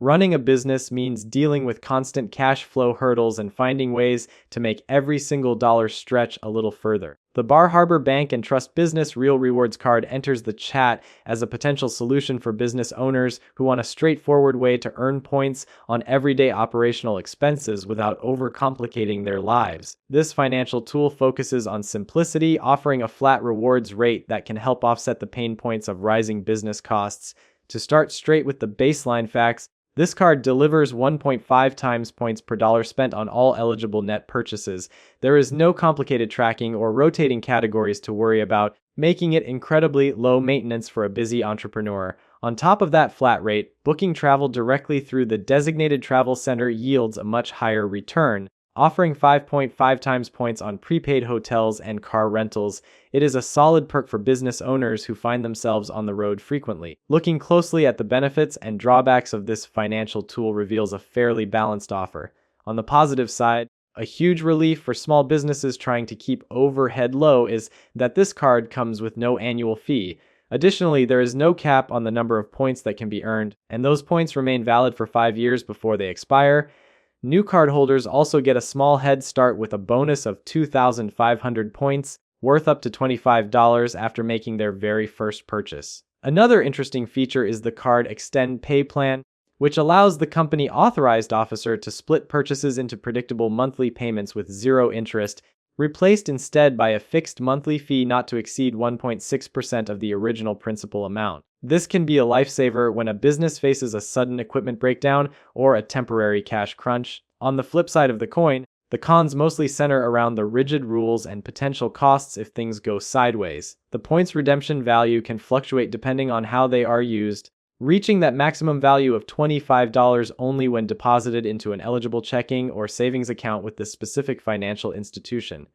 Running a business means dealing with constant cash flow hurdles and finding ways to make every single dollar stretch a little further. The Bar Harbor Bank and Trust Business Real Rewards card enters the chat as a potential solution for business owners who want a straightforward way to earn points on everyday operational expenses without overcomplicating their lives. This financial tool focuses on simplicity, offering a flat rewards rate that can help offset the pain points of rising business costs. To start straight with the baseline facts, this card delivers 1.5 times points per dollar spent on all eligible net purchases. There is no complicated tracking or rotating categories to worry about, making it incredibly low maintenance for a busy entrepreneur. On top of that flat rate, booking travel directly through the designated travel center yields a much higher return, offering 5.5 times points on prepaid hotels and car rentals. It is a solid perk for business owners who find themselves on the road frequently. Looking closely at the benefits and drawbacks of this financial tool reveals a fairly balanced offer. On the positive side, a huge relief for small businesses trying to keep overhead low is that this card comes with no annual fee. Additionally, there is no cap on the number of points that can be earned, and those points remain valid for 5 years before they expire. New cardholders also get a small head start with a bonus of 2,500 points, worth up to $25 after making their very first purchase. Another interesting feature is the Card ExtendPay plan, which allows the company authorized officer to split purchases into predictable monthly payments with zero interest, replaced instead by a fixed monthly fee not to exceed 1.6% of the original principal amount. This can be a lifesaver when a business faces a sudden equipment breakdown or a temporary cash crunch. On the flip side of the coin, the cons mostly center around the rigid rules and potential costs if things go sideways. The points redemption value can fluctuate depending on how they are used, reaching that maximum value of $25 only when deposited into an eligible checking or savings account with the specific financial institution.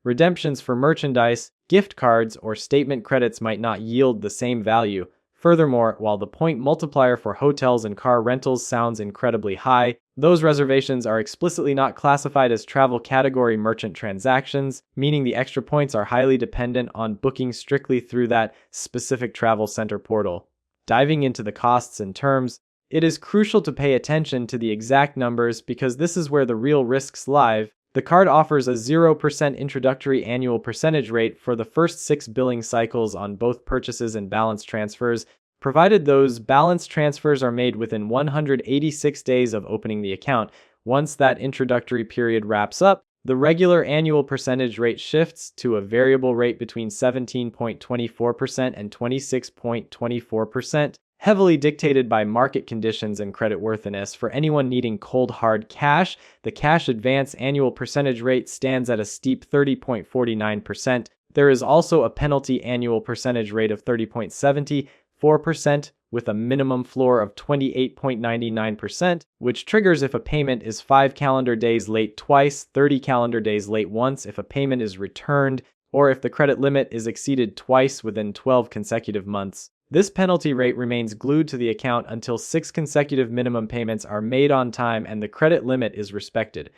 Redemptions for merchandise, gift cards, or statement credits might not yield the same value. Furthermore, while the point multiplier for hotels and car rentals sounds incredibly high, those reservations are explicitly not classified as travel category merchant transactions, meaning the extra points are highly dependent on booking strictly through that specific travel center portal. Diving into the costs and terms, it is crucial to pay attention to the exact numbers because this is where the real risks lie. The card offers a 0% introductory annual percentage rate for the first 6 billing cycles on both purchases and balance transfers, provided those balance transfers are made within 186 days of opening the account. Once that introductory period wraps up, the regular annual percentage rate shifts to a variable rate between 17.24% and 26.24%. Heavily dictated by market conditions and creditworthiness. For anyone needing cold hard cash, the cash advance annual percentage rate stands at a steep 30.49%. There is also a penalty annual percentage rate of 30.74%, with a minimum floor of 28.99%, which triggers if a payment is 5 calendar days late twice, 30 calendar days late once if a payment is returned, or if the credit limit is exceeded twice within 12 consecutive months. This penalty rate remains glued to the account until 6 consecutive minimum payments are made on time and the credit limit is respected.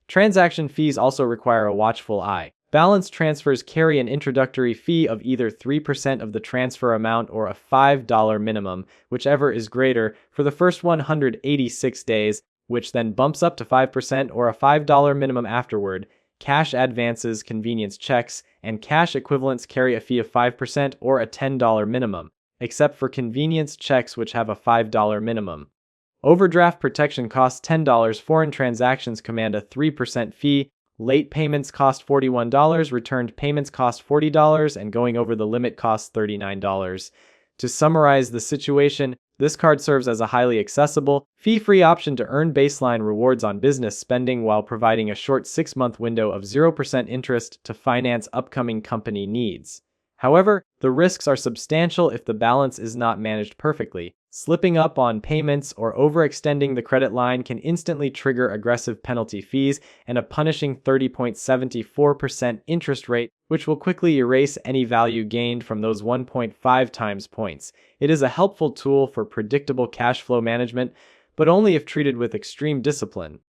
Transaction fees also require a watchful eye. Balance transfers carry an introductory fee of either 3% of the transfer amount or a $5 minimum, whichever is greater, for the first 186 days, which then bumps up to 5% or a $5 minimum afterward. Cash advances, convenience checks, and cash equivalents carry a fee of 5% or a $10 minimum, except for convenience checks which have a $5 minimum. Overdraft protection costs $10, foreign transactions command a 3% fee, late payments cost $41, returned payments cost $40, and going over the limit costs $39. To summarize the situation, this card serves as a highly accessible, fee-free option to earn baseline rewards on business spending while providing a short 6-month window of 0% interest to finance upcoming company needs. However, the risks are substantial if the balance is not managed perfectly. Slipping up on payments or overextending the credit line can instantly trigger aggressive penalty fees and a punishing 30.74% interest rate, which will quickly erase any value gained from those 1.5 times points. It is a helpful tool for predictable cash flow management, but only if treated with extreme discipline.